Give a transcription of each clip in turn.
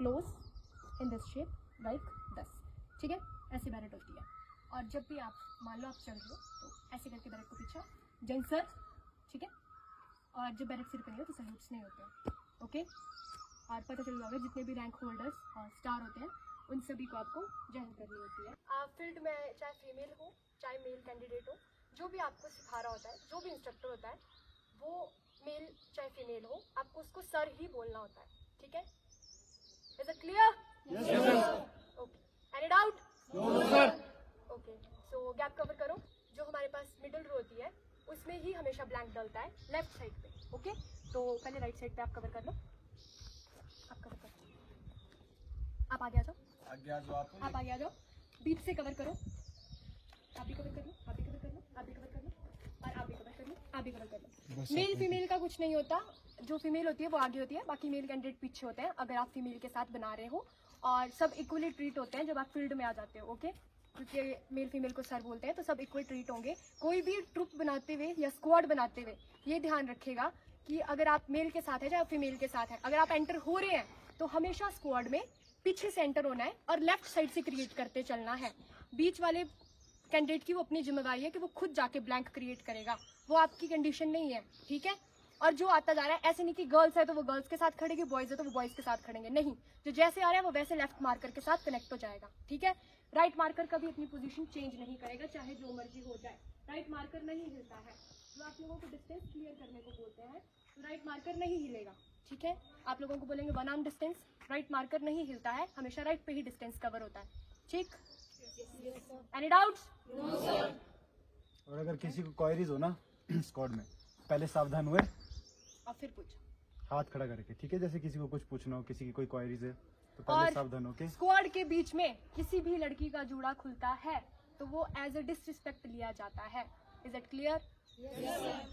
Close in this shape like this, ठीक है। ऐसे बैरेट होती है। और जब भी आप मान लो आप चल रहे हो तो ऐसे करके बैरेट को पीछे जैन सर, ठीक है। और जब बैरेट सिर पे नहीं हो तो सल्यूट्स नहीं होते, ओके। और पता चल जाएगा जितने भी रैंक होल्डर्स और स्टार होते हैं उन सभी को आपको जॉइन करनी होती है। आप फील्ड में चाहे फीमेल हो चाहे मेल कैंडिडेट हो, जो भी आपको सिखा रहा होता है, जो भी इंस्ट्रक्टर होता है, वो मेल चाहे फीमेल हो, आपको उसको सर ही बोलना होता है, ठीक है। Is it clear? Okay, any doubt? Okay, so gap cover करो। जो हमारे पास मिडिल रो होती है उसमें ही हमेशा ब्लैंक डलता है लेफ्ट साइड पे, ओके। तो पहले राइट साइड पे आप कवर कर लो, आप कवर कर लो, आप आगे आ जाओ, आप आगे आ जाओ, बीच से कवर करो, आप भी कवर कर लो, आप भी कवर कर लो, आप भी कवर कर लो, और आप भी कवर कर लो, आप भी कवर कर लो। मेल फीमेल का कुछ नहीं होता, जो फीमेल होती है वो आगे होती है, बाकी मेल कैंडिडेट पीछे होते हैं अगर आप फीमेल के साथ बना रहे हो। और सब इक्वली ट्रीट होते हैं जब आप फील्ड में आ जाते हो, ओके। क्योंकि मेल फीमेल को सर बोलते हैं तो सब इक्वल ट्रीट होंगे। कोई भी ट्रुप बनाते हुए या स्क्वाड बनाते हुए ये ध्यान रखेगा कि अगर आप मेल के साथ है या फीमेल के साथ है, अगर आप एंटर हो रहे हैं तो हमेशा स्क्वाड में पीछे से एंटर होना है और लेफ्ट साइड से क्रिएट करते चलना है। बीच वाले कैंडिडेट की वो अपनी जिम्मेदारी है कि वो खुद जाके ब्लैंक क्रिएट करेगा, वो आपकी कंडीशन नहीं है, ठीक है। और जो आता जा रहा है ऐसे नहीं कि गर्ल्स है तो वो गर्ल्स के साथ खड़ेगी, बॉयज है तो वो बॉयज के साथ खड़ेंगे, नहीं। जो जैसे आ रहा है वो वैसे लेफ्ट मार्कर के साथ कनेक्ट हो जाएगा, ठीक है। राइट मार्कर कभी अपनी पोजीशन चेंज नहीं करेगा चाहे जो मर्जी हो जाए, राइट मार्कर नहीं हिलता है। जो आप लोगों को डिस्टेंस क्लियर करने को बोलते हैं तो राइट मार्कर नहीं हिलेगा, ठीक है। आप लोगों को बोलेंगे 1 आर्म डिस्टेंस, राइट मार्कर नहीं हिलता है, हमेशा राइट पे ही डिस्टेंस कवर होता है, ठीक। Any doubts? और अगर किसी को क्वेरीज हो ना स्क्वाड में, पहले सावधान हुए और फिर पूछो, हाथ खड़ा करके, ठीक है। जैसे किसी को कुछ पूछना हो, किसी की कोई क्वेरीज है तो पहले सावधान हो के। स्क्वाड के बीच में किसी भी लड़की का जूड़ा खुलता है तो वो एज अ डिसरिस्पेक्ट लिया जाता है। Is it clear?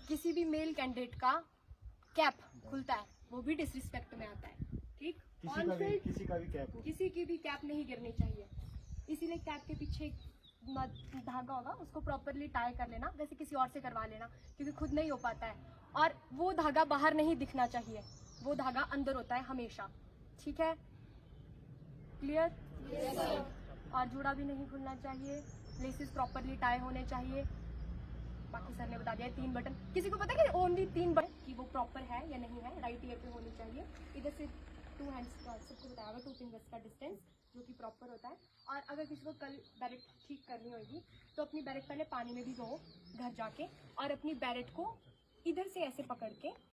किसी भी मेल कैंडिडेट का कैप खुलता है वो भी डिसरिस्पेक्ट में आता है, ठीक। किसी का भी कैप हो, किसी की भी कैप नहीं गिरनी चाहिए, इसीलिए कैप के पीछे एक धागा होगा उसको प्रॉपरली टाई कर लेना, वैसे किसी और से करवा लेना क्योंकि खुद नहीं हो पाता है। और वो धागा बाहर नहीं दिखना चाहिए, वो धागा अंदर होता है हमेशा, ठीक है। क्लियर? और जूड़ा भी नहीं खुलना चाहिए, लेसेस प्रॉपरली टाई होने चाहिए। बाकी सर ने बता दिया 3 बटन। किसी को पता है कि ओनली 3 बटन कि वो प्रॉपर है या नहीं है? राइट ईयर पे होनी चाहिए, इधर से 2 हैंड्स का सबको बताया हुआ 2 फिंगर्स का डिस्टेंस जो कि प्रॉपर होता है। और अगर किसी को कल बैरेट ठीक करनी होगी तो अपनी बैरेट पहले पानी में भिगो घर जाके, और अपनी बैरेट को इधर से ऐसे पकड़ के